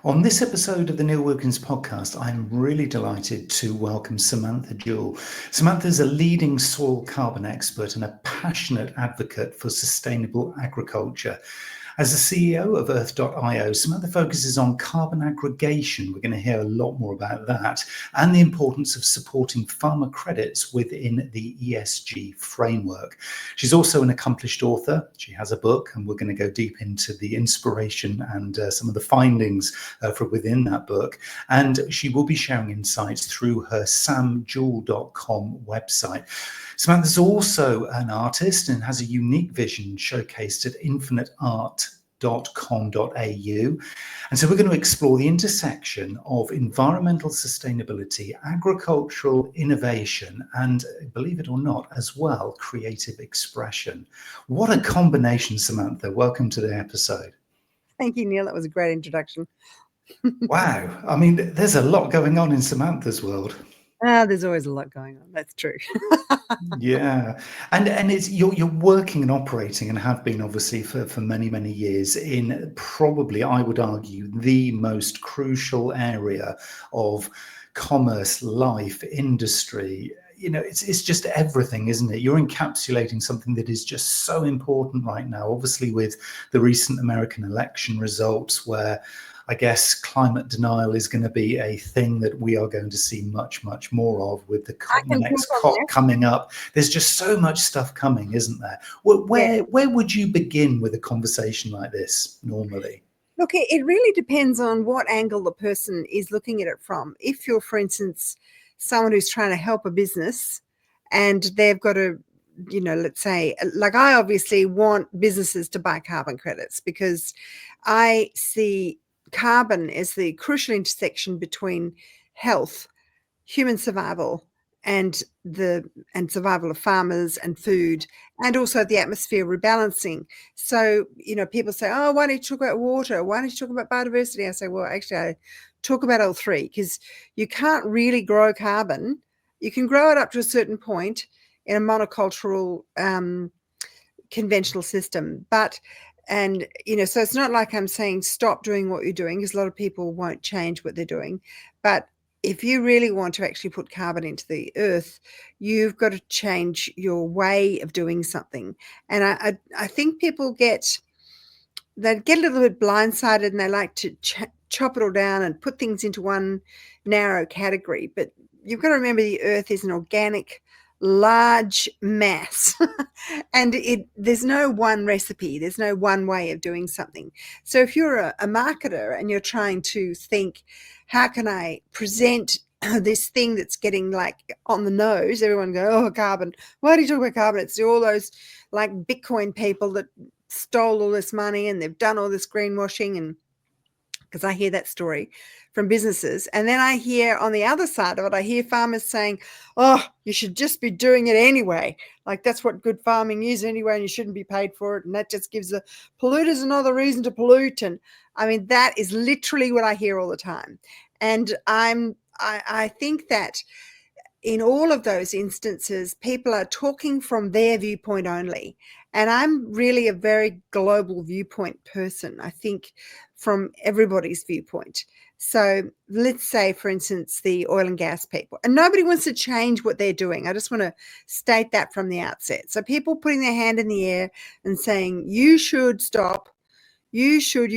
On this episode of the Neil Wilkins Podcast, I'm really delighted to welcome Samantha Jewel. Samantha is a leading soil carbon expert and a passionate advocate for sustainable agriculture. As the CEO of Earth.io, Samantha focuses on carbon aggregation. We're going to hear a lot more about that and the importance of supporting farmer credits within the ESG framework. She's also an accomplished author. She has a book, and we're going to go deep into the inspiration and some of the findings from within that book. And she will be sharing insights through her samjewel.com website. Samantha's also an artist and has a unique vision showcased at infiniteart.com.au. And so we're going to explore the intersection of environmental sustainability, agricultural innovation, and, believe it or not, as well, creative expression. What a combination, Samantha. Welcome to the episode. Thank you, Neil. That was a great introduction. Wow. I mean, there's a lot going on in Samantha's world. There's always a lot going on. That's true. Yeah, and it's you're working and operating and have been obviously for many years in probably, I would argue, the most crucial area of commerce, life, industry. You know, it's just everything, isn't it? You're encapsulating something that is just so important right now, obviously with the recent American election results, where I guess climate denial is going to be a thing that we are going to see much more of with the next COP coming up. There's just so much stuff coming, isn't there? Where would you begin with a conversation like this normally? Look, it really depends on what angle the person is looking at it from. If you're, for instance, someone who's trying to help a business and they've got to, let's say, like I obviously want businesses to buy carbon credits because I see carbon is the crucial intersection between health, human survival, and survival of farmers and food, and also the atmosphere rebalancing. So, people say, oh, why don't you talk about water? Why don't you talk about biodiversity? I say, well, actually, I talk about all three because you can't really grow carbon. You can grow it up to a certain point in a monocultural conventional system, so it's not like I'm saying stop doing what you're doing, because a lot of people won't change what they're doing. But if you really want to actually put carbon into the earth, you've got to change your way of doing something. And I think people get a little bit blindsided, and they like to chop it all down and put things into one narrow category. But you've got to remember the earth is an organic large mass and there's no one recipe, there's no one way of doing something. So if you're a marketer and you're trying to think, how can I present this thing that's getting like on the nose, everyone go, oh, carbon, why do you talk about carbon? It's all those like Bitcoin people that stole all this money and they've done all this greenwashing. And because I hear that story from businesses. And then I hear on the other side of it, I hear farmers saying, oh, you should just be doing it anyway. Like that's what good farming is anyway, and you shouldn't be paid for it. And that just gives the polluters another reason to pollute. And I mean, that is literally what I hear all the time. And I think that in all of those instances, people are talking from their viewpoint only. And I'm really a very global viewpoint person, I think, from everybody's viewpoint. So let's say, for instance, the oil and gas people, and nobody wants to change what they're doing. I just want to state that from the outset. So people putting their hand in the air and saying, you should stop, you should,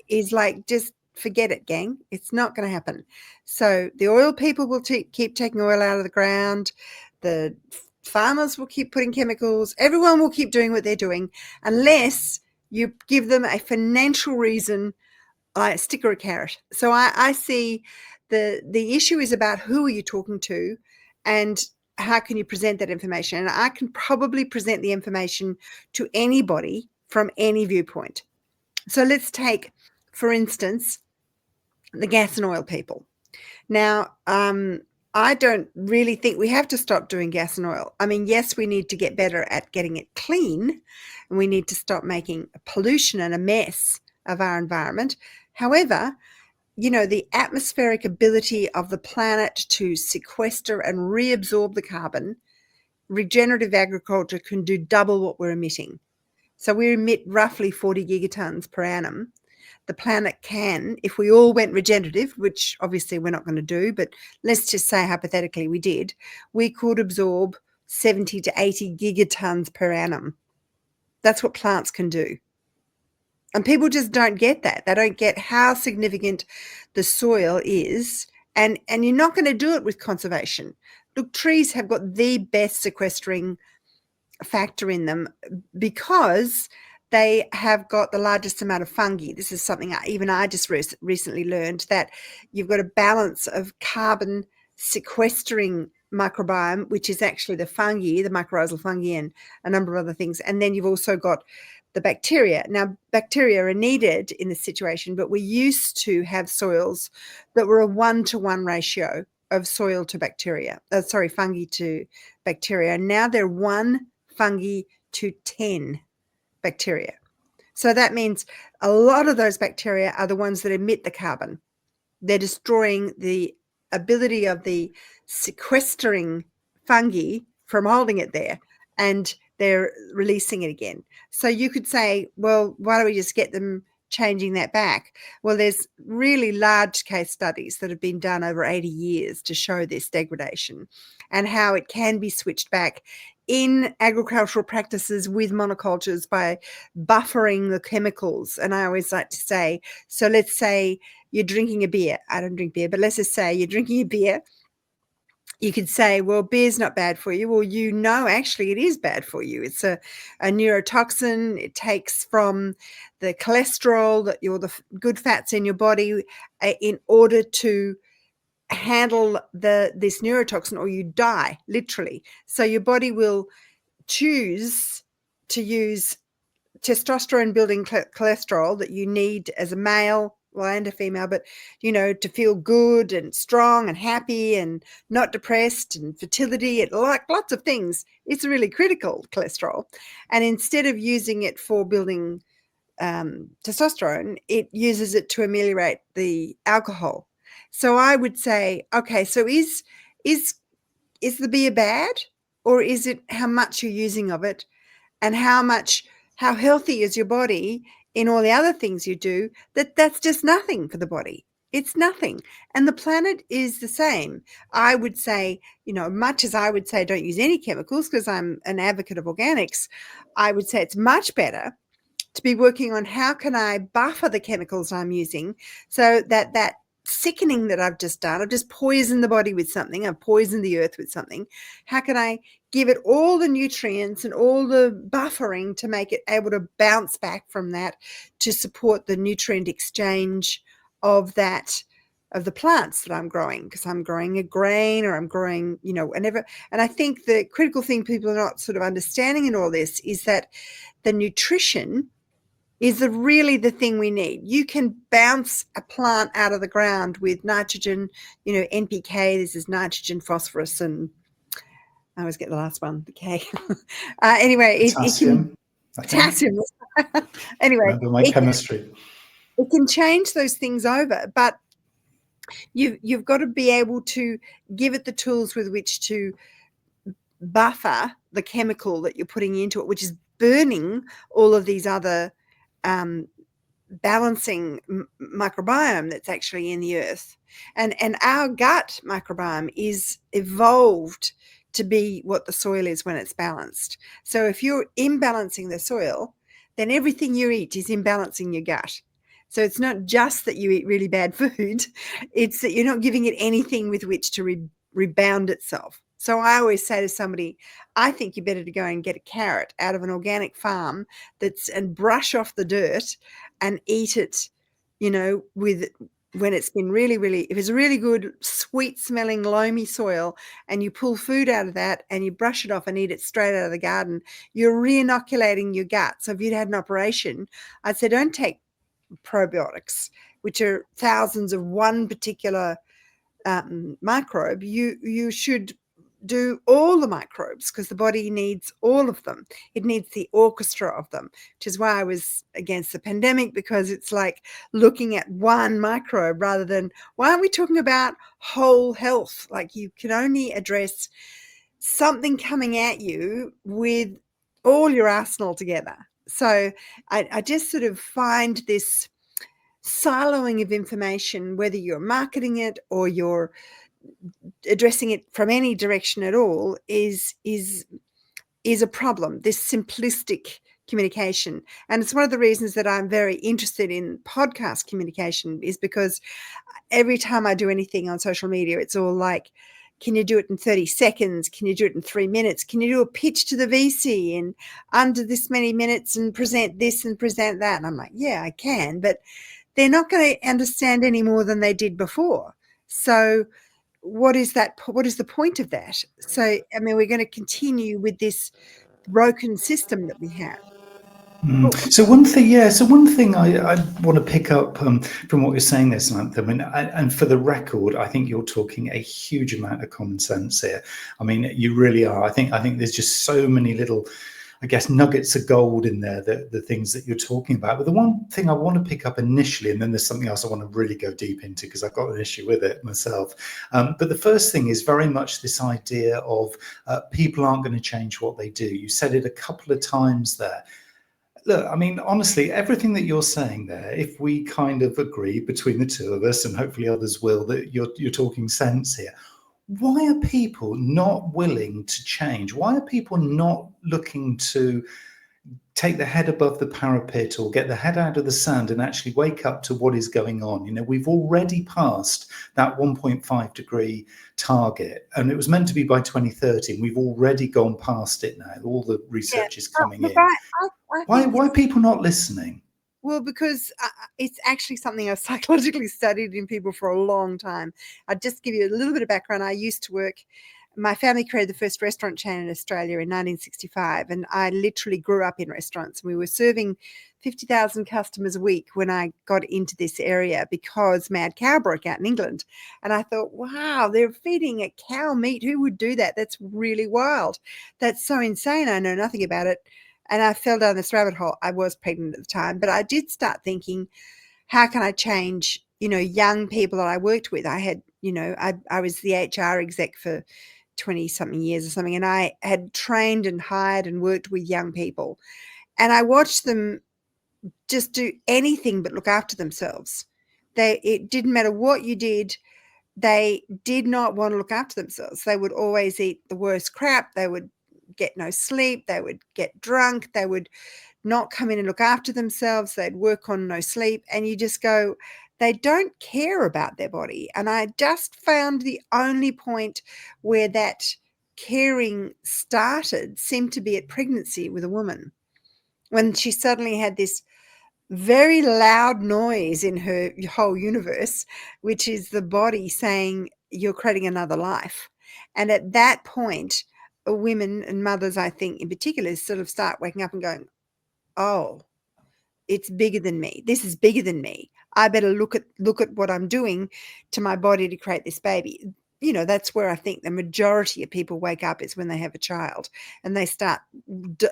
is like, just forget it, gang. It's not going to happen. So the oil people will keep taking oil out of the ground. The farmers will keep putting chemicals. Everyone will keep doing what they're doing unless you give them a financial reason, a stick or a carrot. So I see the issue is about who are you talking to and how can you present that information. And I can probably present the information to anybody from any viewpoint. So let's take, for instance, the gas and oil people. Now, I don't really think we have to stop doing gas and oil. I mean, yes, we need to get better at getting it clean, and we need to stop making pollution and a mess of our environment. However, the atmospheric ability of the planet to sequester and reabsorb the carbon, regenerative agriculture can do double what we're emitting. So we emit roughly 40 gigatons per annum. the planet can, if we all went regenerative, which obviously we're not going to do, but let's just say hypothetically we did, we could absorb 70 to 80 gigatons per annum. That's what plants can do. And people just don't get that. They don't get how significant the soil is. And you're not going to do it with conservation. Look, trees have got the best sequestering factor in them because they have got the largest amount of fungi. This is something I just recently learned, that you've got a balance of carbon sequestering microbiome, which is actually the fungi, the mycorrhizal fungi, and a number of other things. And then you've also got the bacteria. Now, bacteria are needed in this situation, but we used to have soils that were a 1-to-1 ratio of soil to bacteria. Fungi to bacteria. Now they're 1 fungi to 10 bacteria. So that means a lot of those bacteria are the ones that emit the carbon. They're destroying the ability of the sequestering fungi from holding it there, and they're releasing it again. So you could say, well, why don't we just get them changing that back? Well, there's really large case studies that have been done over 80 years to show this degradation and how it can be switched back in agricultural practices with monocultures by buffering the chemicals. And I always like to say, so let's say you're drinking a beer. I don't drink beer, but let's just say you're drinking a beer. You could say, well, beer's not bad for you. Well, actually it is bad for you. It's a neurotoxin. It takes from the cholesterol, the good fats in your body in order to handle this neurotoxin, or you die, literally. So your body will choose to use testosterone building cholesterol that you need as a male, well, and a female, but to feel good and strong and happy and not depressed, and fertility, it like lots of things. It's really critical, cholesterol. And instead of using it for building testosterone, it uses it to ameliorate the alcohol. So I would say, okay, so is the beer bad, or is it how much you're using of it, and how healthy is your body in all the other things you do? That's just nothing for the body. It's nothing. And the planet is the same. I would say, much as I would say don't use any chemicals because I'm an advocate of organics, I would say it's much better to be working on how can I buffer the chemicals I'm using, so that sickening that I've just done, I've just poisoned the body with something, I've poisoned the earth with something. How can I give it all the nutrients and all the buffering to make it able to bounce back from that, to support the nutrient exchange of the plants that I'm growing, because I'm growing a grain, or I'm growing, whenever. And I think the critical thing people are not sort of understanding in all this is that the nutrition is really the thing we need. You can bounce a plant out of the ground with nitrogen, NPK, this is nitrogen, phosphorus, and I always get the last one, the K. Anyway, Potassium. Potassium. Anyway. Remember my chemistry. It can change those things over, but you've got to be able to give it the tools with which to buffer the chemical that you're putting into it, which is burning all of these other balancing microbiome that's actually in the earth. And our gut microbiome is evolved to be what the soil is when it's balanced. So if you're imbalancing the soil, then everything you eat is imbalancing your gut. So it's not just that you eat really bad food, it's that you're not giving it anything with which to rebound itself. So I always say to somebody, I think you better to go and get a carrot out of an organic farm and brush off the dirt and eat it, when it's been really, really, if it's a really good, sweet smelling, loamy soil, and you pull food out of that and you brush it off and eat it straight out of the garden, you're re-inoculating your gut. So if you'd had an operation, I'd say don't take probiotics, which are thousands of one particular microbe. You should do all the microbes, because the body needs all of them. It needs the orchestra of them, which is why I was against the pandemic, because it's like looking at one microbe rather than, why aren't we talking about whole health? Like, you can only address something coming at you with all your arsenal together. So I just sort of find this siloing of information, whether you're marketing it or you're addressing it from any direction at all, is a problem, this simplistic communication. And it's one of the reasons that I'm very interested in podcast communication, is because every time I do anything on social media, it's all like, can you do it in 30 seconds? Can you do it in 3 minutes? Can you do a pitch to the VC in under this many minutes and present this and present that? And I'm like, yeah, I can, but they're not going to understand any more than they did before. So what is that? What is the point of that? So, I mean, we're going to continue with this broken system that we have. So one thing I want to pick up from what you're saying there, Samantha. I mean, and for the record, I think you're talking a huge amount of common sense here. I mean, you really are. I think there's just so many little, I guess, nuggets of gold in there, the things that you're talking about. But the one thing I want to pick up initially, and then there's something else I want to really go deep into because I've got an issue with it myself. But the first thing is very much this idea of people aren't going to change what they do. You said it a couple of times there. Look, I mean, honestly, everything that you're saying there, if we kind of agree between the two of us, and hopefully others will, that you're talking sense here. Why are people not willing to change? Why are people not looking to take the head above the parapet or get the head out of the sand and actually wake up to what is going on? You know, we've already passed that 1.5 degree target, and it was meant to be by 2030, and we've already gone past it now. All the research is coming in. Why are people not listening? Well, because it's actually something I've psychologically studied in people for a long time. I'll just give you a little bit of background. I used to work, my family created the first restaurant chain in Australia in 1965, and I literally grew up in restaurants. We were serving 50,000 customers a week when I got into this area because mad cow broke out in England. And I thought, wow, they're feeding a cow meat. Who would do that? That's really wild. That's so insane. I know nothing about it. And I fell down this rabbit hole. I was pregnant at the time, but I did start thinking, how can I change, young people that I worked with? I had, I was the HR exec for 20 something years or something. And I had trained and hired and worked with young people. And I watched them just do anything but look after themselves. It didn't matter what you did. They did not want to look after themselves. They would always eat the worst crap. They would get no sleep. They would get drunk. They would not come in and look after themselves. They'd work on no sleep. And you just go, they don't care about their body. And I just found the only point where that caring started seemed to be at pregnancy with a woman, when she suddenly had this very loud noise in her whole universe, which is the body saying, you're creating another life. And at that point, women and mothers, I think in particular, sort of start waking up and going, oh, it's bigger than me. This is bigger than me. I better look at what I'm doing to my body to create this baby. That's where I think the majority of people wake up, is when they have a child and they start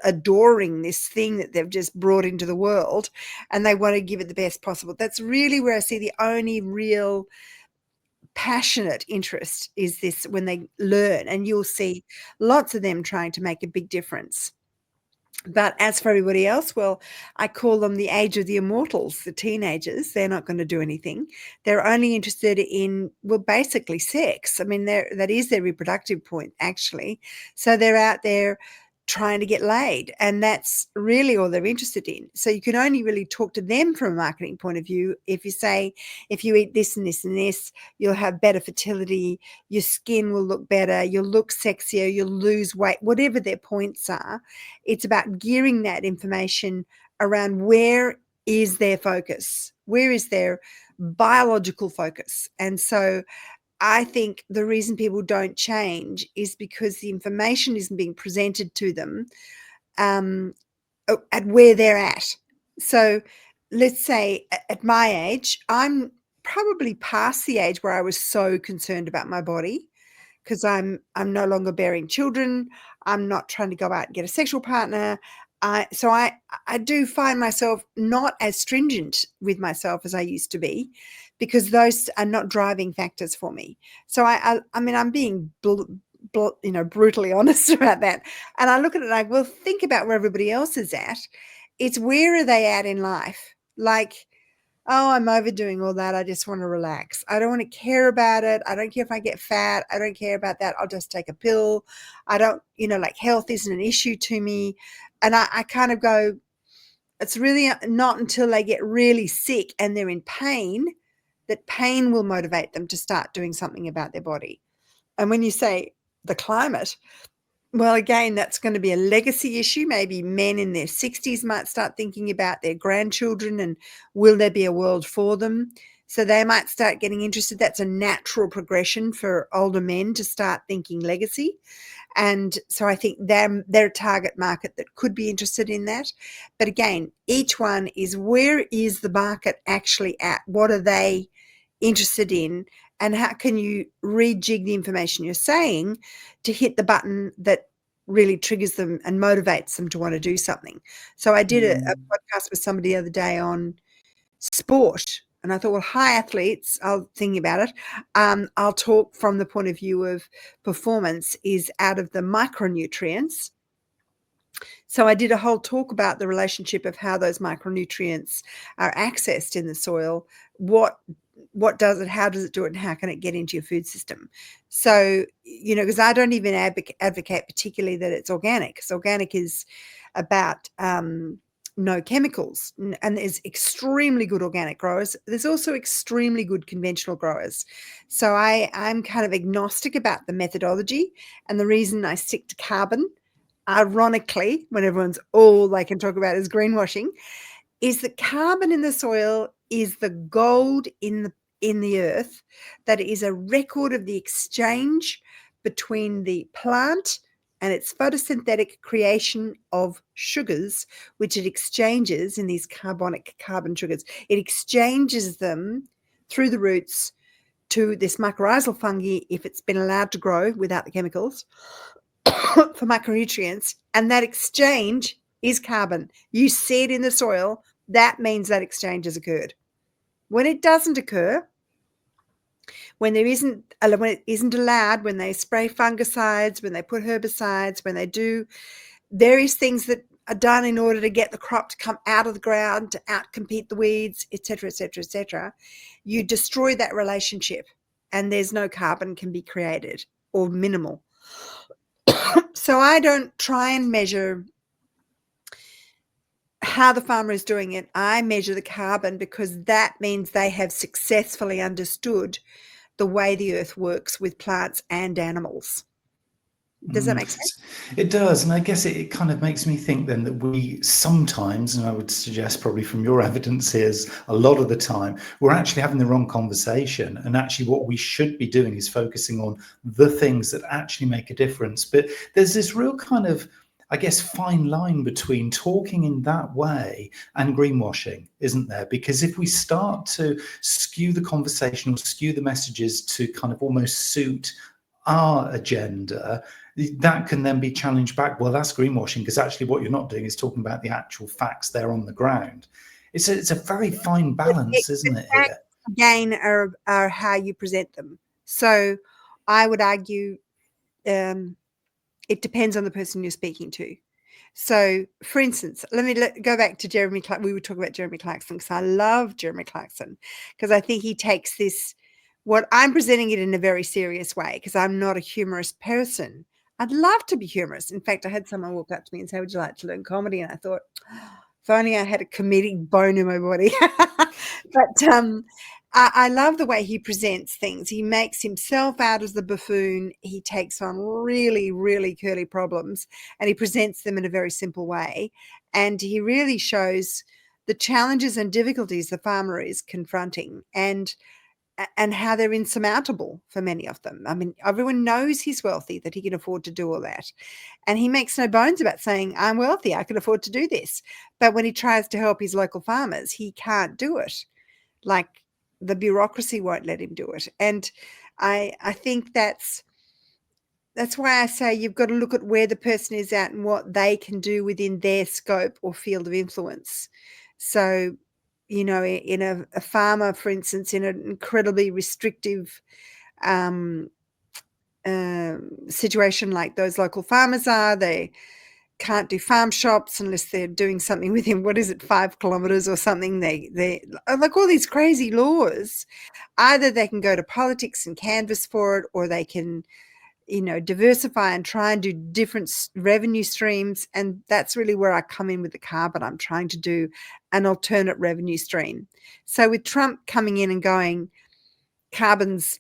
adoring this thing that they've just brought into the world, and they want to give it the best possible. That's really where I see the only real passionate interest is this, when they learn, and you'll see lots of them trying to make a big difference. But as for everybody else, well, I call them the age of the immortals, the teenagers. They're not going to do anything. They're only interested in, well, basically sex. I mean, that is their reproductive point, actually. So they're out there trying to get laid, and that's really all they're interested in. So you can only really talk to them from a marketing point of view if you say, if you eat this and this and this, you'll have better fertility, your skin will look better, you'll look sexier, you'll lose weight, whatever their points are. It's about gearing that information around where is their focus, where is their biological focus. And so I think the reason people don't change is because the information isn't being presented to them at where they're at. So let's say at my age, I'm probably past the age where I was so concerned about my body, because I'm no longer bearing children. I'm not trying to go out and get a sexual partner. So I do find myself not as stringent with myself as I used to be, because those are not driving factors for me. So I mean, I'm being brutally honest about that. And I look at it like, well, think about where everybody else is at. It's where are they at in life? Like, oh, I'm overdoing all that. I just want to relax. I don't want to care about it. I don't care if I get fat. I don't care about that. I'll just take a pill. I don't, like health isn't an issue to me. And I kind of go, it's really not until they get really sick and they're in pain that pain will motivate them to start doing something about their body. And when you say the climate, well, again, that's going to be a legacy issue. Maybe men in their 60s might start thinking about their grandchildren and will there be a world for them? So they might start getting interested. That's a natural progression for older men to start thinking legacy. And so I think they're a target market that could be interested in that. But again, each one is, where is the market actually at? What are they interested in? And how can you rejig the information you're saying to hit the button that really triggers them and motivates them to want to do something? So I did a podcast with somebody the other day on sport. And I thought, well, high athletes, I'll think about it. I'll talk from the point of view of performance is out of the micronutrients. So I did a whole talk about the relationship of how those micronutrients are accessed in the soil. What does it, how does it do it, and how can it get into your food system? So, because I don't even advocate particularly that it's organic, because organic is about no chemicals, and there's extremely good organic growers. There's also extremely good conventional growers. So I'm kind of agnostic about the methodology, and the reason I stick to carbon, ironically, when everyone's all they can talk about is greenwashing, is that carbon in the soil is the gold in the earth, that is a record of the exchange between the plant and its photosynthetic creation of sugars, which it exchanges in these carbon sugars. It exchanges them through the roots to this mycorrhizal fungi, if it's been allowed to grow without the chemicals, for micronutrients. And that exchange is carbon. You see it in the soil. That means that exchange has occurred. When it doesn't occur, when it isn't allowed, when they spray fungicides, when they put herbicides, when they do various things that are done in order to get the crop to come out of the ground, to outcompete the weeds, etc., etc., etc., you destroy that relationship, and there's no carbon can be created, or minimal. So I don't try and measure how the farmer is doing it. I measure the carbon, because that means they have successfully understood the way the earth works with plants and animals. Does that make sense? It does. And I guess it kind of makes me think then that we sometimes, and I would suggest probably from your evidence here, is a lot of the time, we're actually having the wrong conversation. And actually what we should be doing is focusing on the things that actually make a difference. But there's this real kind of, I guess, fine line between talking in that way and greenwashing, isn't there? Because if we start to skew the conversation or skew the messages to kind of almost suit our agenda, that can then be challenged back. Well, that's greenwashing, because actually what you're not doing is talking about the actual facts there on the ground. It's a very fine balance, isn't it? Here? Again, are how you present them. So I would argue it depends on the person you're speaking to. So, for instance, let me go back to Jeremy Clarkson. We were talking about Jeremy Clarkson, because I love Jeremy Clarkson, because I think he takes this, what I'm presenting it in a very serious way, because I'm not a humorous person. I'd love to be humorous. In fact, I had someone walk up to me and say, would you like to learn comedy? And I thought, if only I had a comedic bone in my body. But I love the way he presents things. He makes himself out as the buffoon. He takes on really, really curly problems, and he presents them in a very simple way. And he really shows the challenges and difficulties the farmer is confronting, and how they're insurmountable for many of them. I mean, everyone knows he's wealthy, that he can afford to do all that. And he makes no bones about saying, I'm wealthy, I can afford to do this. But when he tries to help his local farmers, he can't do it. Like, the bureaucracy won't let him do it. And I think that's why I say you've got to look at where the person is at and what they can do within their scope or field of influence. So, in a farmer, for instance, in an incredibly restrictive situation like those local farmers are, can't do farm shops unless they're doing something within, 5 kilometres or something. They like all these crazy laws. Either they can go to politics and canvass for it, or they can, diversify and try and do different revenue streams. And that's really where I come in with the carbon. I'm trying to do an alternate revenue stream. So with Trump coming in and going, carbon's,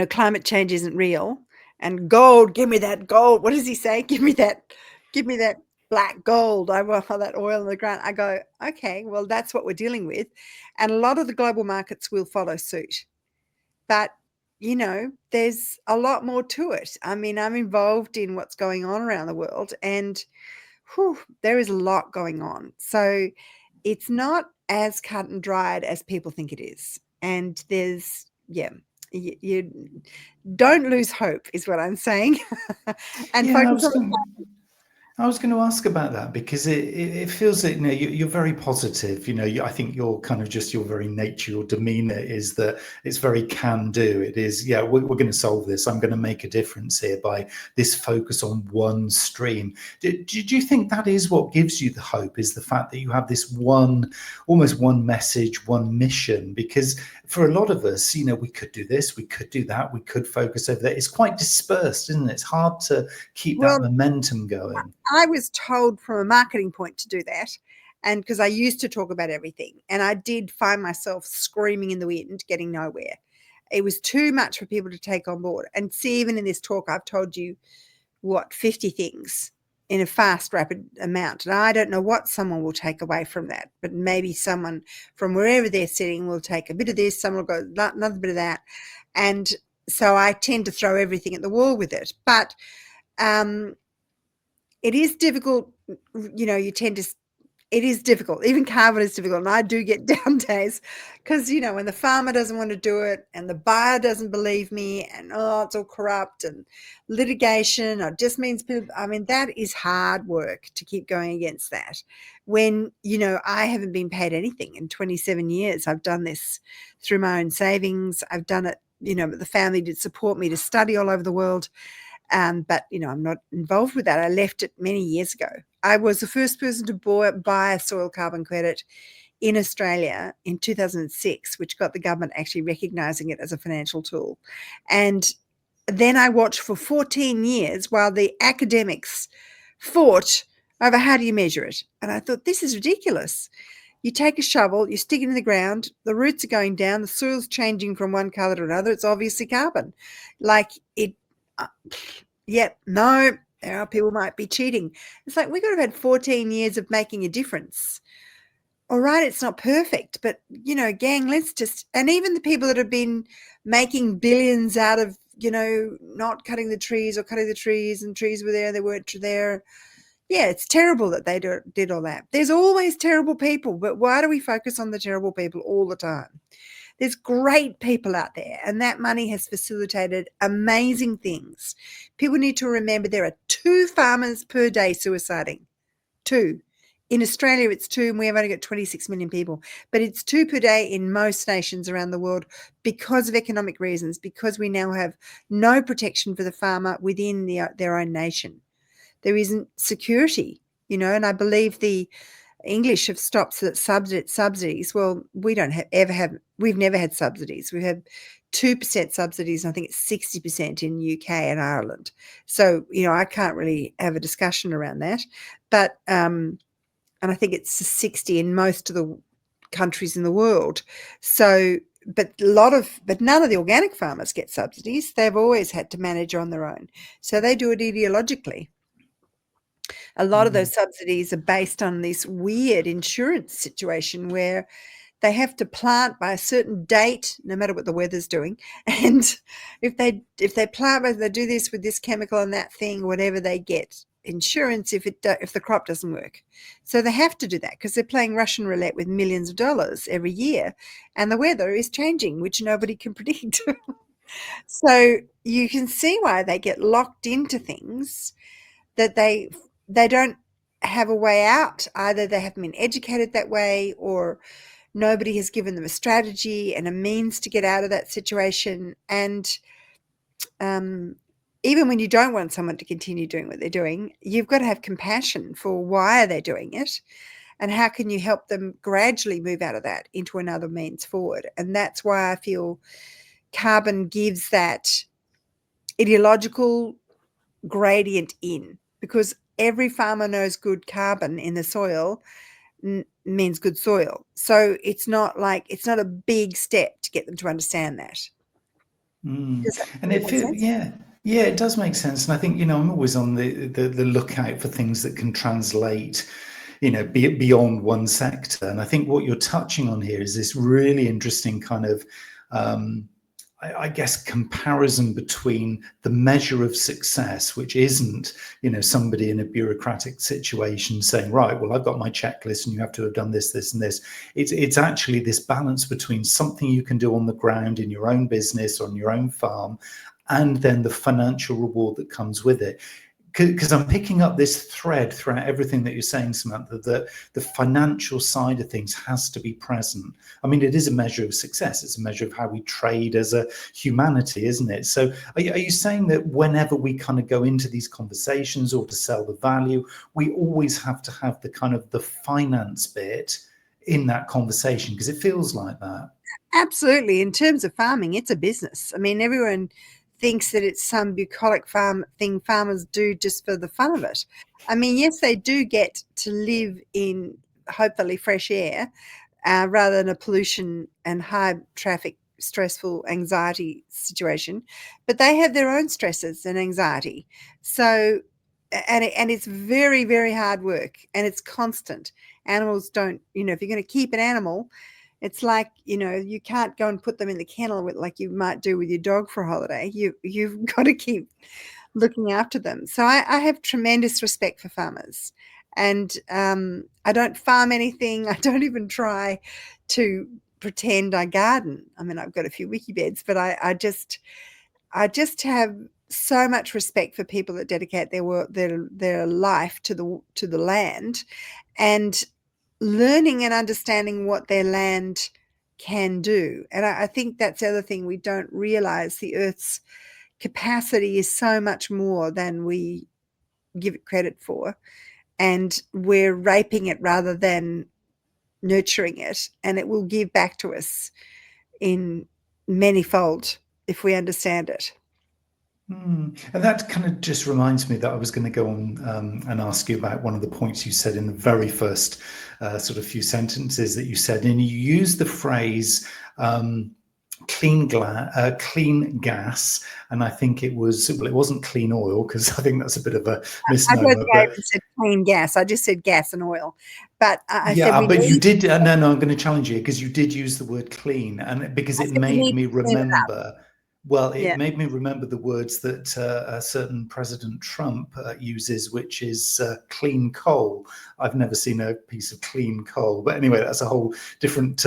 climate change isn't real, and gold, give me that gold. What does he say? Give me that black gold. I want that oil in the ground. I go, okay, well, that's what we're dealing with. And a lot of the global markets will follow suit. But, there's a lot more to it. I mean, I'm involved in what's going on around the world, and there is a lot going on. So it's not as cut and dried as people think it is. And there's, you don't lose hope is what I'm saying. And focus on. I was going to ask about that, because it feels that you're very positive. I think your very nature, your demeanor is that it's very can do. It is, we're going to solve this. I'm going to make a difference here by this focus on one stream. Do you think that is what gives you the hope? Is the fact that you have this almost one message, one mission? Because for a lot of us, we could do this, we could do that, we could focus over there. It's quite dispersed, isn't it? It's hard to keep that momentum going. I was told from a marketing point to do that, and because I used to talk about everything, and I did find myself screaming in the wind, getting nowhere. It was too much for people to take on board. And see, even in this talk, I've told you 50 things in a fast, rapid amount. And I don't know what someone will take away from that, but maybe someone from wherever they're sitting will take a bit of this, someone will go another bit of that. And so I tend to throw everything at the wall with it. But it is difficult, it is difficult. Even carbon is difficult. And I do get down days because, when the farmer doesn't want to do it and the buyer doesn't believe me, and, it's all corrupt and litigation, or just means people, that is hard work to keep going against that. When, I haven't been paid anything in 27 years. I've done this through my own savings. I've done it, the family did support me to study all over the world. But, I'm not involved with that. I left it many years ago. I was the first person to buy a soil carbon credit in Australia in 2006, which got the government actually recognising it as a financial tool. And then I watched for 14 years while the academics fought over how do you measure it. And I thought, this is ridiculous. You take a shovel, you stick it in the ground, the roots are going down, the soil's changing from one colour to another. It's obviously carbon. People might be cheating. It's like, we could have had 14 years of making a difference. All right, it's not perfect, but, gang, let's just, and even the people that have been making billions out of, not cutting the trees, or cutting the trees, and trees were there, they weren't there. Yeah, it's terrible that they did all that. There's always terrible people, but why do we focus on the terrible people all the time? There's great people out there, and that money has facilitated amazing things. People need to remember there are 2 farmers per day suiciding. 2. In Australia, it's 2, and we have only got 26 million people. But it's 2 per day in most nations around the world because of economic reasons, because we now have no protection for the farmer within their own nation. There isn't security, and I believe the English have stopped subsidies. Well, we've never had subsidies. We've had 2% subsidies, and I think it's 60% in UK and Ireland. So, I can't really have a discussion around that. But, and I think it's 60 in most of the countries in the world. So, but none of the organic farmers get subsidies. They've always had to manage on their own. So they do it ideologically. A lot of those subsidies are based on this weird insurance situation where they have to plant by a certain date, no matter what the weather's doing. And if they plant, they do this with this chemical and that thing, whatever, they get insurance if the crop doesn't work. So they have to do that because they're playing Russian roulette with millions of dollars every year, and the weather is changing, which nobody can predict. So you can see why they get locked into things that they don't have a way out. Either they haven't been educated that way, or nobody has given them a strategy and a means to get out of that situation. And even when you don't want someone to continue doing what they're doing, you've got to have compassion for why they're doing it and how can you help them gradually move out of that into another means forward. And that's why I feel carbon gives that ideological gradient in, because every farmer knows good carbon in the soil means good soil. So it's not a big step to get them to understand that. Does that And make sense? yeah, it does make sense. And I think, I'm always on the lookout for things that can translate, beyond one sector. And I think what you're touching on here is this really interesting kind of, I guess, comparison between the measure of success, which isn't, somebody in a bureaucratic situation saying, right, well, I've got my checklist and you have to have done this, this, and this. It's actually this balance between something you can do on the ground in your own business, on your own farm, and then the financial reward that comes with it. Because I'm picking up this thread throughout everything that you're saying, Samantha, that the financial side of things has to be present. I mean, it is a measure of success. It's a measure of how we trade as a humanity, isn't it? So are you saying that whenever we kind of go into these conversations or to sell the value, we always have to have the kind of the finance bit in that conversation? Because it feels like that. Absolutely. In terms of farming, it's a business. I mean, everyone thinks that it's some bucolic thing farmers do just for the fun of it. I mean, yes, they do get to live in hopefully fresh air rather than a pollution and high traffic, stressful anxiety situation, but they have their own stresses and anxiety. So, and it's very, very hard work and it's constant. Animals don't, if you're going to keep an animal, it's like, you can't go and put them in the kennel like you might do with your dog for a holiday. You've got to keep looking after them. So I have tremendous respect for farmers, and I don't farm anything. I don't even try to pretend I garden. I mean, I've got a few wiki beds, but I just have so much respect for people that dedicate their life to the land, and learning and understanding what their land can do. And I think that's the other thing we don't realize. The Earth's capacity is so much more than we give it credit for. And we're raping it rather than nurturing it. And it will give back to us in manyfold if we understand it. And that kind of just reminds me that I was going to go on and ask you about one of the points you said in the very first sort of few sentences that you said, and you used the phrase clean gas, and I think it wasn't clean oil, because I think that's a bit of a misnomer. I don't think I even said clean gas. I just said gas and oil. But I said you did. No, I'm going to challenge you, because you did use the word clean, and because it made me remember. Well, it made me remember the words that a certain President Trump uses, which is clean coal. I've never seen a piece of clean coal, but anyway, that's a whole different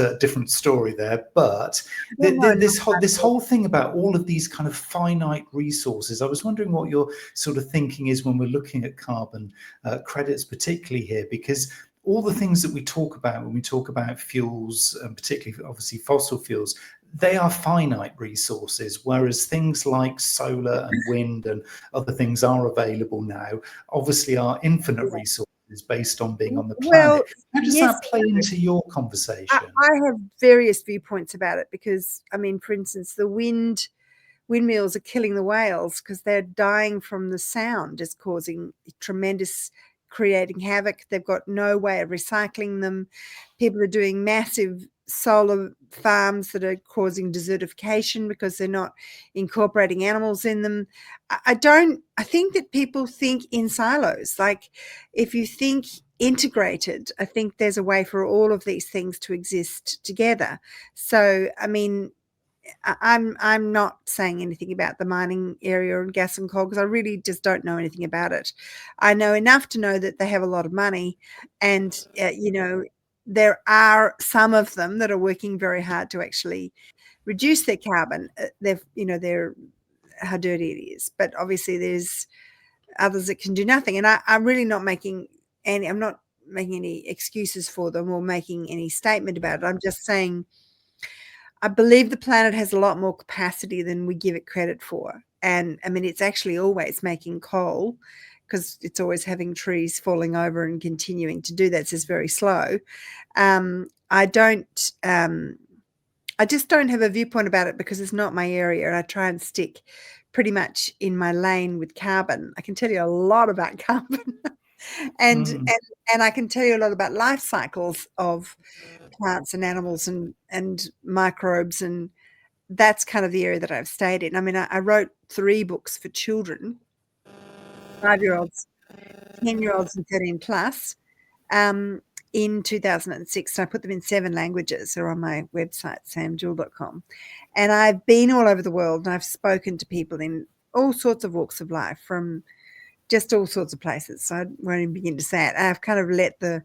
story there. But this whole thing about all of these kind of finite resources, I was wondering what your sort of thinking is when we're looking at carbon credits, particularly here, because all the things that we talk about when we talk about fuels, and particularly obviously fossil fuels, they are finite resources, whereas things like solar and wind and other things are available now, obviously are infinite resources based on being on the planet. How does that play into your conversation? I have various viewpoints about it, because, I mean, for instance, the windmills are killing the whales because they're dying from the sound. Is causing creating havoc. They've got no way of recycling them. People are doing massive solar farms that are causing desertification because they're not incorporating animals in them. I think that people think in silos. Like, if you think integrated, I think there's a way for all of these things to exist together. So, I mean, I'm not saying anything about the mining area and gas and coal, because I really just don't know anything about it. I know enough to know that they have a lot of money, and there are some of them that are working very hard to actually reduce their carbon. They're how dirty it is, but obviously there's others that can do nothing. And I'm really not making any excuses for them or making any statement about it. I'm just saying, I believe the planet has a lot more capacity than we give it credit for. And I mean, it's actually always making coal because it's always having trees falling over and continuing to do that. So it's very slow. I don't, I just don't have a viewpoint about it because it's not my area. And I try and stick pretty much in my lane with carbon. I can tell you a lot about carbon and, Mm. and I can tell you a lot about life cycles of plants and animals and microbes, and that's kind of the area that I've stayed in. I mean, I wrote 3 books for children, 5-year-olds, 10-year-olds, and 13 plus, in 2006. And I put them in 7 languages. They're on my website, samjewel.com. And I've been all over the world, and I've spoken to people in all sorts of walks of life, from just all sorts of places. So I won't even begin to say it. I've kind of let the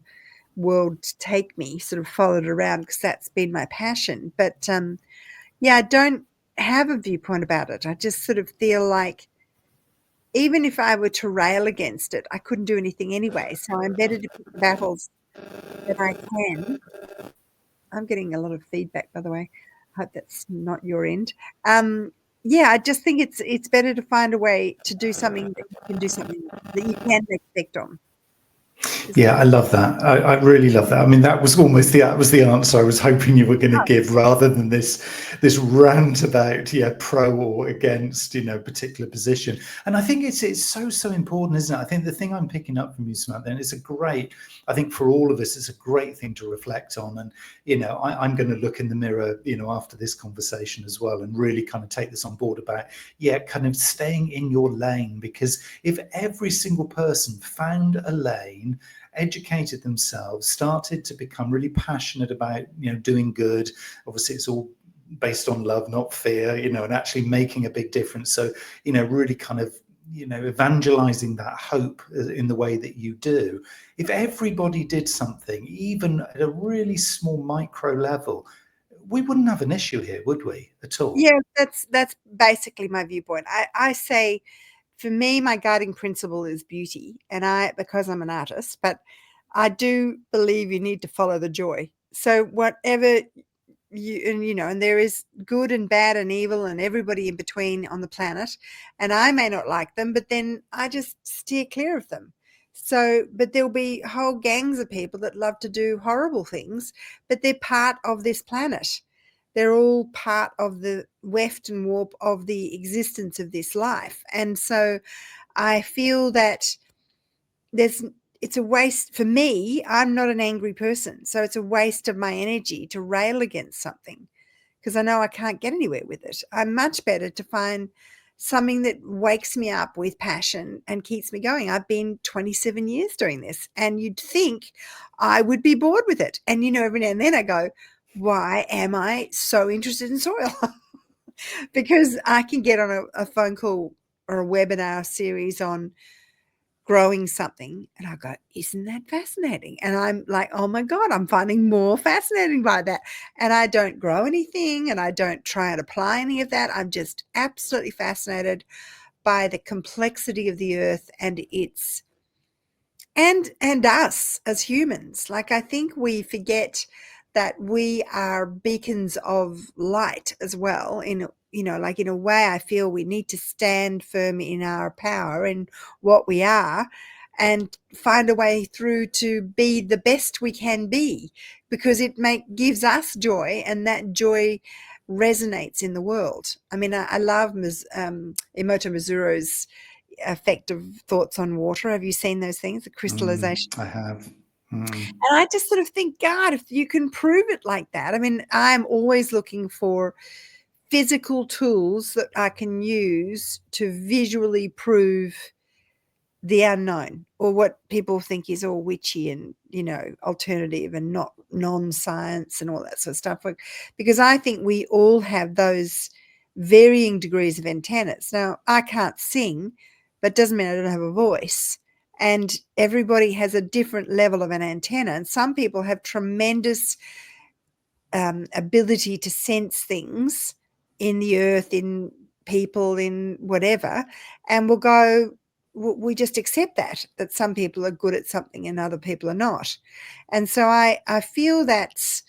world take me, sort of followed around, because that's been my passion. But yeah, I don't have a viewpoint about it. I just sort of feel like even if I were to rail against it, I couldn't do anything anyway. So I'm better to pick the battles that I can. I'm getting a lot of feedback, by the way. I hope that's not your end. Yeah, I just think it's better to find a way to do something that you can do something that you can make effect on. Yeah, I love that. I really love that. I mean, that was almost the answer I was hoping you were going to give, rather than this rant about pro or against particular position. And I think it's so important, isn't it? I think the thing I'm picking up from you, Samantha, and it's I think for all of us, it's a great thing to reflect on. And I'm going to look in the mirror after this conversation as well, and really kind of take this on board about kind of staying in your lane. Because if every single person found a lane, educated themselves, started to become really passionate about doing good, obviously it's all based on love, not fear, and actually making a big difference. So really kind of evangelizing that hope in the way that you do. If everybody did something, even at a really small micro level, we wouldn't have an issue here, would we, at all? Yeah, that's basically my viewpoint. I say, for me, my guiding principle is beauty, and because I'm an artist, but I do believe you need to follow the joy. So whatever and there is good and bad and evil and everybody in between on the planet, and I may not like them, but then I just steer clear of them. So, but there'll be whole gangs of people that love to do horrible things, but they're part of this planet. They're all part of the weft and warp of the existence of this life. And so I feel that it's a waste for me. I'm not an angry person, so it's a waste of my energy to rail against something, because I know I can't get anywhere with it. I'm much better to find something that wakes me up with passion and keeps me going. I've been 27 years doing this, and you'd think I would be bored with it. And every now and then I go, why am I so interested in soil? Because I can get on a phone call or a webinar series on growing something, and I go, isn't that fascinating? And I'm like, oh my God, I'm finding more fascinating by that. And I don't grow anything, and I don't try and apply any of that. I'm just absolutely fascinated by the complexity of the earth and and us as humans. Like, I think we forget that we are beacons of light as well. In a way, I feel we need to stand firm in our power and what we are, and find a way through to be the best we can be, because it gives us joy, and that joy resonates in the world. I mean, I love Emoto Mizuro's effective thoughts on water. Have you seen those things, the crystallization? I have. And I just sort of think, God, if you can prove it like that. I mean, I'm always looking for physical tools that I can use to visually prove the unknown, or what people think is all witchy and alternative and not non-science and all that sort of stuff. Because I think we all have those varying degrees of antennas. Now, I can't sing, but doesn't mean I don't have a voice. And everybody has a different level of an antenna. And some people have tremendous ability to sense things in the earth, in people, in whatever, and we just accept that some people are good at something and other people are not. And so I feel that's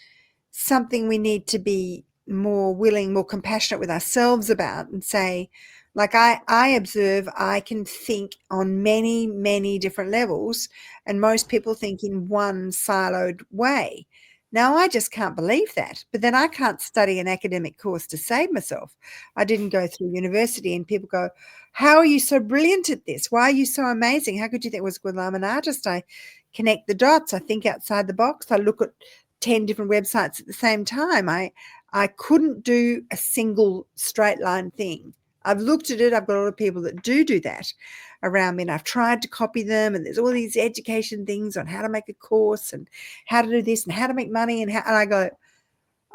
something we need to be more willing, more compassionate with ourselves about, and say, Like I observe, I can think on many, many different levels, and most people think in one siloed way. Now, I just can't believe that. But then I can't study an academic course to save myself. I didn't go through university, and people go, how are you so brilliant at this? Why are you so amazing? How could you think it was good? I'm an artist. I connect the dots. I think outside the box. I look at 10 different websites at the same time. I couldn't do a single straight line thing. I've looked at it. I've got a lot of people that do that around me, and I've tried to copy them. And there's all these education things on how to make a course and how to do this and how to make money. And I go,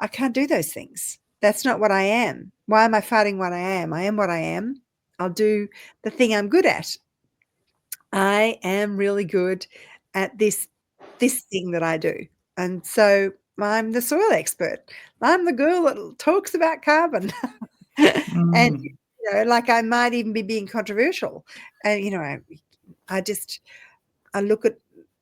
I can't do those things. That's not what I am. Why am I fighting what I am? I am what I am. I'll do the thing I'm good at. I am really good at this thing that I do. And so I'm the soil expert. I'm the girl that talks about carbon. And Mm. like I might even be being controversial. And I look at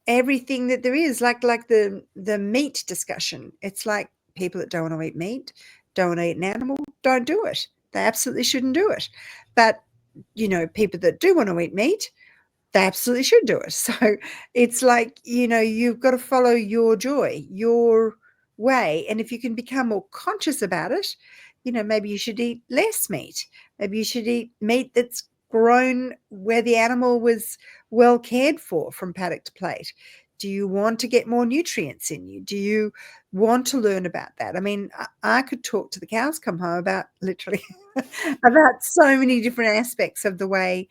everything that there is, like the meat discussion. It's like people that don't want to eat meat, don't want to eat an animal, don't do it. They absolutely shouldn't do it. But people that do want to eat meat, they absolutely should do it. So it's like, you've got to follow your joy, your way. And if you can become more conscious about it, maybe you should eat less meat. Maybe you should eat meat that's grown where the animal was well cared for from paddock to plate. Do you want to get more nutrients in you? Do you want to learn about that? I mean, I could talk to the cows come home about literally about so many different aspects of the way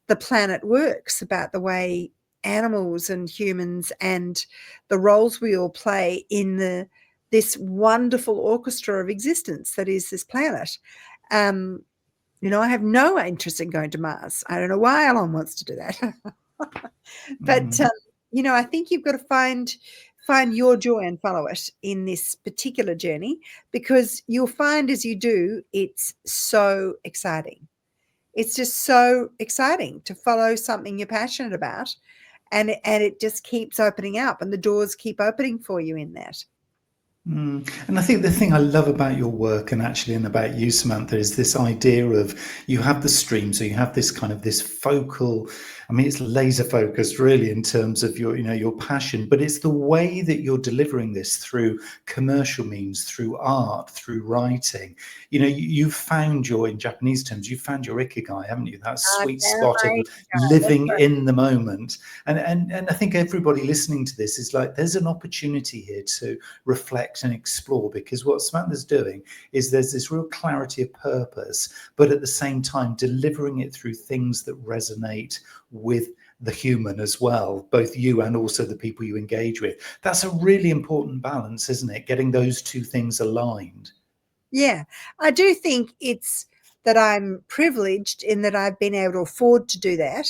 the planet works, about the way animals and humans and the roles we all play in this wonderful orchestra of existence that is this planet. I have no interest in going to Mars. I don't know why Elon wants to do that. But, I think you've got to find your joy and follow it in this particular journey, because you'll find as you do, it's so exciting. It's just so exciting to follow something you're passionate about, and it just keeps opening up, and the doors keep opening for you in that. And I think the thing I love about your work and about you, Samantha, is this idea of you have the stream. So you have this kind of this focal, it's laser focused really in terms of your passion, but it's the way that you're delivering this through commercial means, through art, through writing. You've found in Japanese terms, you've found your ikigai, haven't you? That sweet spot of living in the moment. And I think everybody listening to this is like, there's an opportunity here to reflect and explore, because what Samantha's doing is there's this real clarity of purpose, but at the same time delivering it through things that resonate with the human as well, both you and also the people you engage with. That's a really important balance, isn't it? Getting those two things aligned. Yeah, I do think it's that I'm privileged in that I've been able to afford to do that.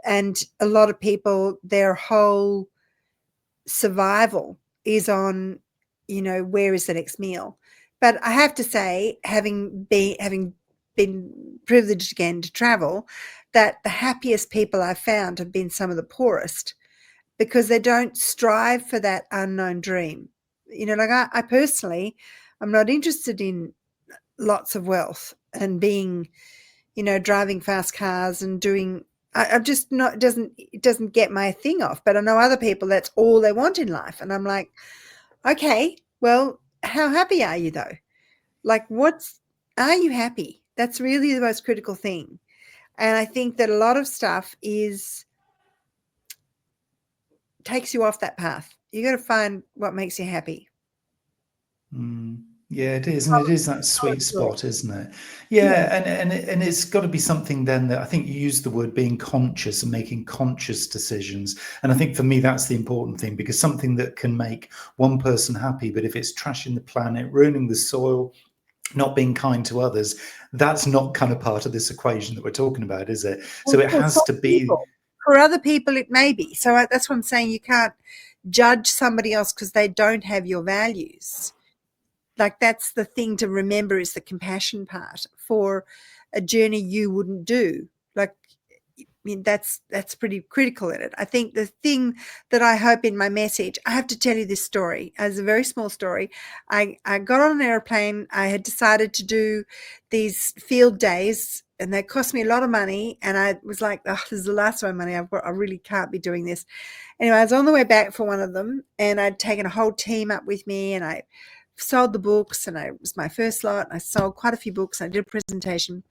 And a lot of people, their whole survival is on, where is the next meal? But I have to say, having been privileged again to travel, that the happiest people I've found have been some of the poorest, because they don't strive for that unknown dream. Like I personally, I'm not interested in lots of wealth and being, driving fast cars and doing. I'm just not. It doesn't get my thing off. But I know other people, that's all they want in life, and I'm like, okay, well, how happy are you though? Like, are you happy? That's really the most critical thing. And I think that a lot of stuff takes you off that path. You got to find what makes you happy. Yeah, it is, and it is that sweet spot, isn't it? Yeah, and it's got to be something then that I think you used the word being conscious and making conscious decisions, and I think for me that's the important thing, because something that can make one person happy, but if it's trashing the planet, ruining the soil, not being kind to others, that's not kind of part of this equation that we're talking about, is it? So it has to be. For other people, it may be. So that's what I'm saying. You can't judge somebody else because they don't have your values. Like, that's the thing to remember, is the compassion part for a journey you wouldn't do. Like, that's pretty critical in it. I think the thing that I hope in my message, I have to tell you this story as a very small story. I got on an airplane. I had decided to do these field days and they cost me a lot of money. And I was like, oh, this is the last of my money. I really can't be doing this. Anyway, I was on the way back for one of them, and I'd taken a whole team up with me, and I sold the books, and it was my first lot. I sold quite a few books. I did a presentation.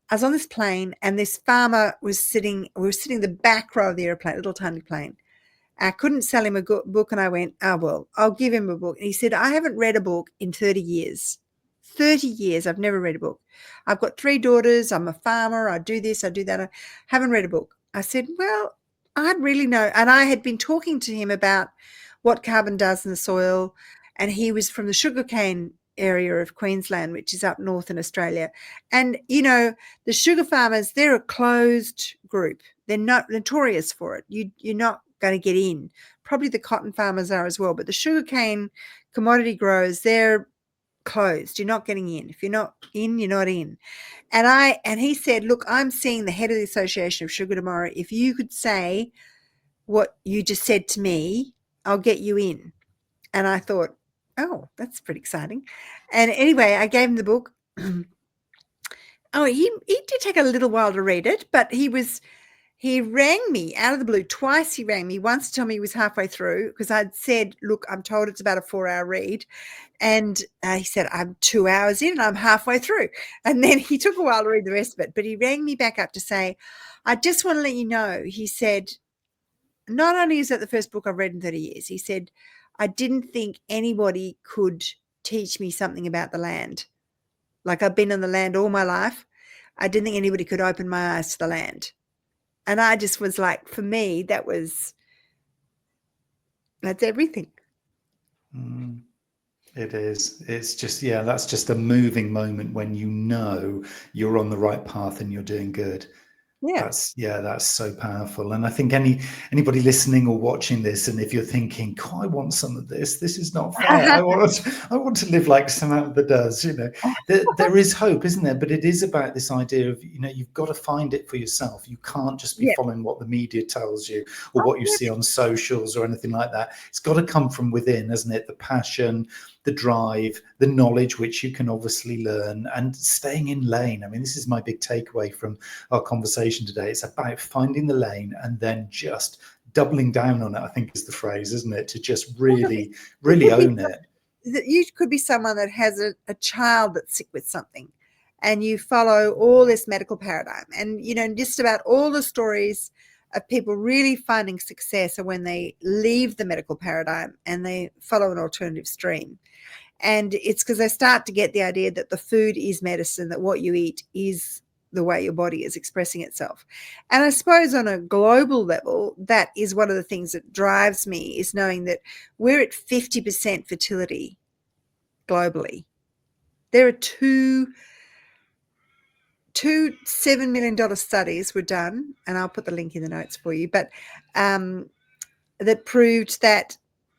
I was on this plane, and this farmer we were sitting in the back row of the airplane, little tiny plane. I couldn't sell him a book, and I went, oh, well, I'll give him a book. And he said, I haven't read a book in 30 years. 30 years, I've never read a book. I've got 3 daughters. I'm a farmer. I do this, I do that. I haven't read a book. I said, well, I'd really know. And I had been talking to him about what carbon does in the soil. And he was from the sugarcane area of Queensland, which is up north in Australia. And, the sugar farmers, they're a closed group. They're not notorious for it. You're not going to get in. Probably the cotton farmers are as well. But the sugarcane commodity growers, they're closed. You're not getting in. If you're not in, you're not in. And he said, look, I'm seeing the head of the Association of Sugar tomorrow. If you could say what you just said to me, I'll get you in. And I thought, oh, that's pretty exciting. And anyway, I gave him the book. Oh, he did take a little while to read it, but he rang me out of the blue twice. He rang me once to tell me he was halfway through, because I'd said, look, I'm told it's about a 4-hour read. And he said, I'm 2 hours in and I'm halfway through. And then he took a while to read the rest of it, but he rang me back up to say, I just want to let you know, he said, not only is that the first book I've read in 30 years, he said, I didn't think anybody could teach me something about the land. Like, I've been on the land all my life. I didn't think anybody could open my eyes to the land. And I just was like, for me, that's everything. It is. It's just, that's just a moving moment when you're on the right path and you're doing good. Yeah. That's so powerful. And I think anybody listening or watching this, and if you're thinking, I want some of this is not fair. I want to live like Samantha does, there is hope, isn't there? But it is about this idea of, you've got to find it for yourself. You can't just be following what the media tells you or what you see on socials or anything like that. It's got to come from within, hasn't it? The passion, the drive, the knowledge, which you can obviously learn, and staying in lane. I mean, this is my big takeaway from our conversation today. It's about finding the lane and then just doubling down on it, I think is the phrase, isn't it? To just really own it. You could be someone that has a child that's sick with something, and you follow all this medical paradigm, and, just about all the stories of people really finding success are when they leave the medical paradigm and they follow an alternative stream. And it's because they start to get the idea that the food is medicine, that what you eat is the way your body is expressing itself. And I suppose on a global level, that is one of the things that drives me, is knowing that we're at 50% fertility globally. There are two $7 million studies were done, and I'll put the link in the notes for you, but that proved that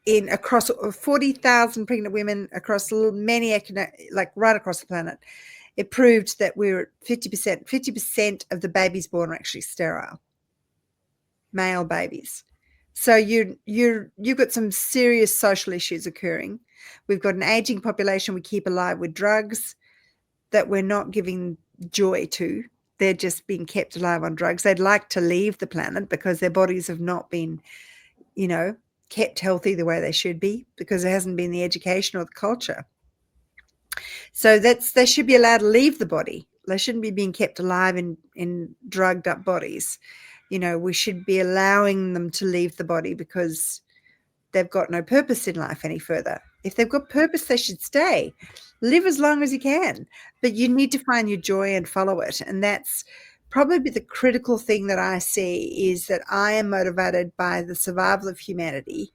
across 40,000 pregnant women across many, right across the planet, it proved that we're at 50%. 50% of the babies born are actually sterile, male babies. So you've got some serious social issues occurring. We've got an aging population we keep alive with drugs that we're not giving joy to. They're just being kept alive on drugs. They'd like to leave the planet because their bodies have not been, kept healthy the way they should be, because there hasn't been the education or the culture. So they should be allowed to leave the body. They shouldn't be being kept alive in drugged up bodies. We should be allowing them to leave the body because they've got no purpose in life any further. If they've got purpose, they should stay. Live as long as you can, but you need to find your joy and follow it. And that's probably the critical thing that I see, is that I am motivated by the survival of humanity,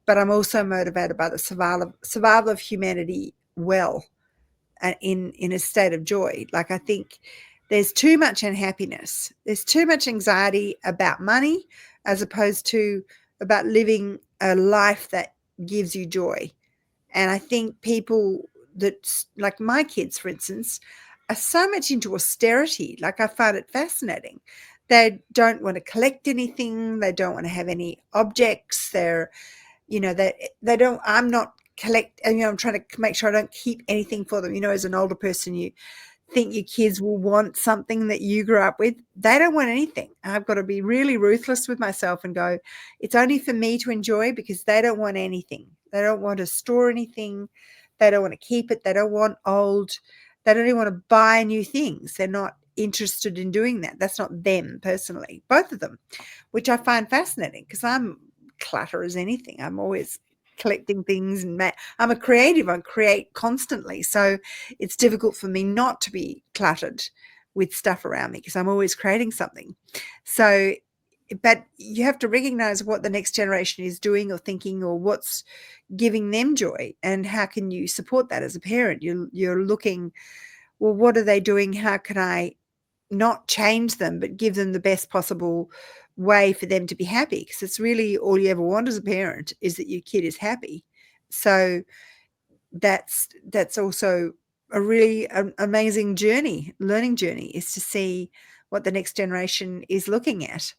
but I'm also motivated by the survival of humanity well, in a state of joy. Like, I think there's too much unhappiness. There's too much anxiety about money as opposed to about living a life that gives you joy. And I think people that, like my kids, for instance, are so much into austerity. Like, I find it fascinating. They don't want to collect anything. They don't want to have any objects. They're, they don't, I'm not I'm trying to make sure I don't keep anything for them. As an older person, think your kids will want something that you grew up with. They don't want anything. I've got to be really ruthless with myself and go, it's only for me to enjoy, because they don't want anything. They don't want to store anything. They don't want to keep it. They don't want old. They don't even want to buy new things. They're not interested in doing that. That's not them personally, both of them, which I find fascinating, because I'm clutter as anything. I'm always collecting things, and I'm a creative. I create constantly, so it's difficult for me not to be cluttered with stuff around me, because I'm always creating something. So, but you have to recognize what the next generation is doing or thinking, or what's giving them joy, and how can you support that as a parent. You're looking, well, what are they doing? How can I not change them, but give them the best possible way for them to be happy? Because it's really all you ever want as a parent, is that your kid is happy. So that's also a really amazing journey, learning journey, is to see what the next generation is looking at.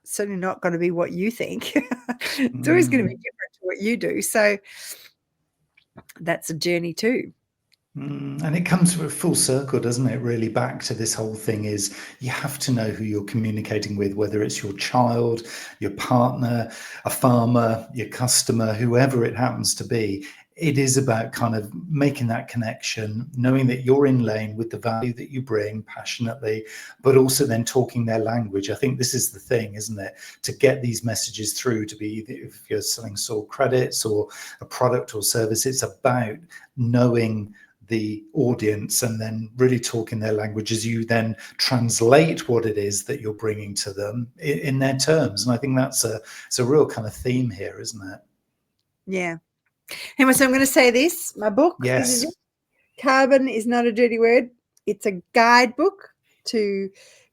Certainly not going to be what you think. It's always going to be different to what you do. So that's a journey too. And it comes to a full circle, doesn't it? Really, back to this whole thing is you have to know who you're communicating with, whether it's your child, your partner, a farmer, your customer, whoever it happens to be. It is about kind of making that connection, knowing that you're in lane with the value that you bring passionately, but also then talking their language. I think this is the thing, isn't it? To get these messages through, to be, if you're selling soil credits or a product or service, it's about knowing the audience and then really talking their language as you then translate what it is that you're bringing to them in their terms. And I think that's it's a real kind of theme here, isn't it? Yeah. Anyway, so I'm going to say this. My book, Yes. This is it. Carbon is not a dirty word. It's a guidebook to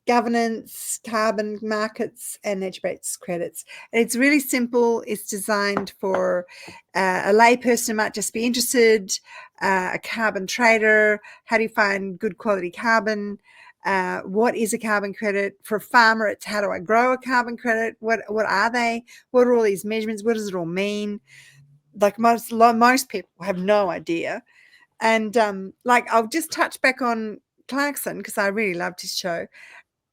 governance, carbon markets, and nature-based credits. And it's really simple. It's designed for a layperson who might just be interested, a carbon trader. How do you find good quality carbon? What is a carbon credit? For a farmer, it's how do I grow a carbon credit? What are they? What are all these measurements? What does it all mean? Like most people have no idea. And like, I'll just touch back on Clarkson, because I really loved his show.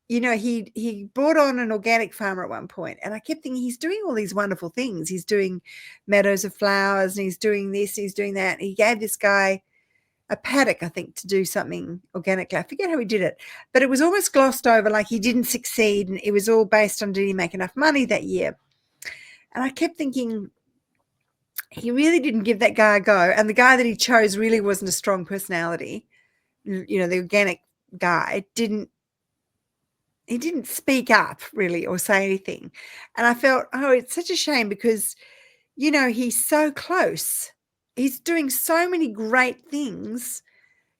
You know, he brought on an organic farmer at one point, and I kept thinking, he's doing all these wonderful things. He's doing meadows of flowers, and he's doing this, he's doing that. He gave this guy a paddock, I think, to do something organically. I forget how he did it, but it was almost glossed over, like he didn't succeed, and it was all based on, did he make enough money that year? And I kept thinking, he really didn't give that guy a go. And the guy that he chose really wasn't a strong personality. You know, the organic guy didn't speak up really or say anything. And I felt, oh, it's such a shame, because, you know, he's so close. He's doing so many great things.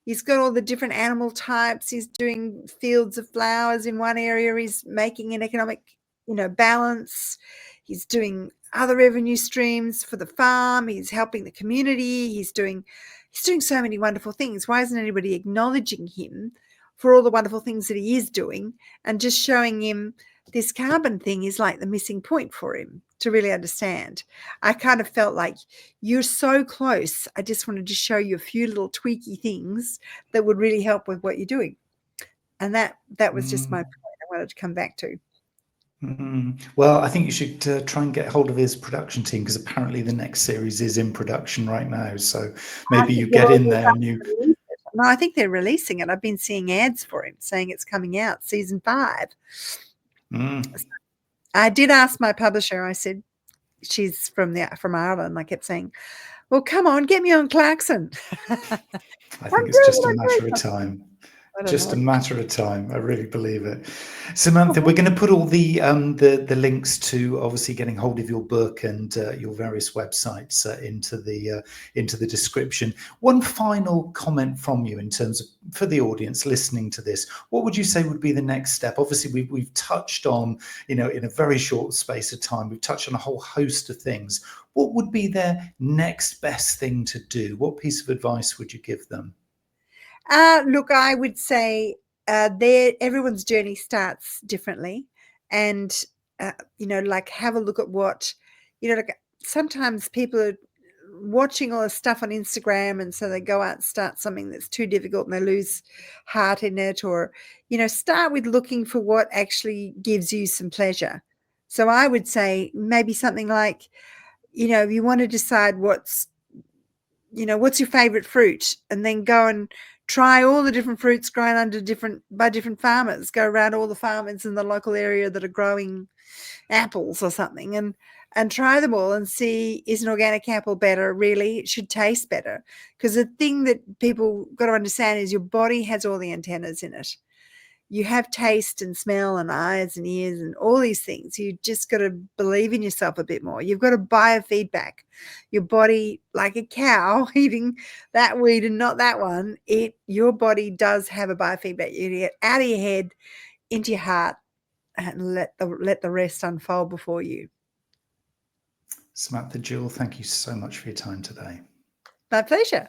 He's got all the different animal types. He's doing fields of flowers in one area. He's making an economic, you know, balance. He's doing other revenue streams for the farm. He's helping the community. He's doing so many wonderful things. Why isn't anybody acknowledging him for all the wonderful things that he is doing, and just showing him this carbon thing is like the missing point for him to really understand? I kind of felt like, you're so close. I just wanted to show you a few little tweaky things that would really help with what you're doing. And that was just my point I wanted to come back to. Well, I think you should try and get hold of his production team, because apparently the next series is in production right now. So maybe you get in there and you... No, I think they're releasing it. I've been seeing ads for him saying it's coming out, season 5. I did ask my publisher. I said, she's from Ireland. I kept saying, well, come on, get me on Clarkson. I think it's just a matter of time. Just a matter of time. I really believe it. Samantha, we're going to put all the links to obviously getting hold of your book and your various websites into the description. One final comment from you in terms of, for the audience listening to this, what would you say would be the next step? Obviously, we've touched on, you know, in a very short space of time, we've touched on a whole host of things. What would be their next best thing to do? What piece of advice would you give them? Look, I would say everyone's journey starts differently, and you know, like, have a look at what, you know, like, sometimes people are watching all the stuff on Instagram, and so they go out and start something that's too difficult and they lose heart in it. Or, start with looking for what actually gives you some pleasure. So I would say maybe something like, if you want to decide what's your favorite fruit, and then go and try all the different fruits grown by different farmers. Go around all the farmers in the local area that are growing apples or something, and try them all and see, is an organic apple better? Really, it should taste better. Because the thing that people got to understand is your body has all the antennas in it. You have taste and smell and eyes and ears and all these things. You just got to believe in yourself a bit more. You've got to biofeedback your body, like a cow eating that weed and not that one. Your body does have a biofeedback. You get out of your head into your heart and let the rest unfold before you. Samantha Jewel, thank you so much for your time today. My pleasure.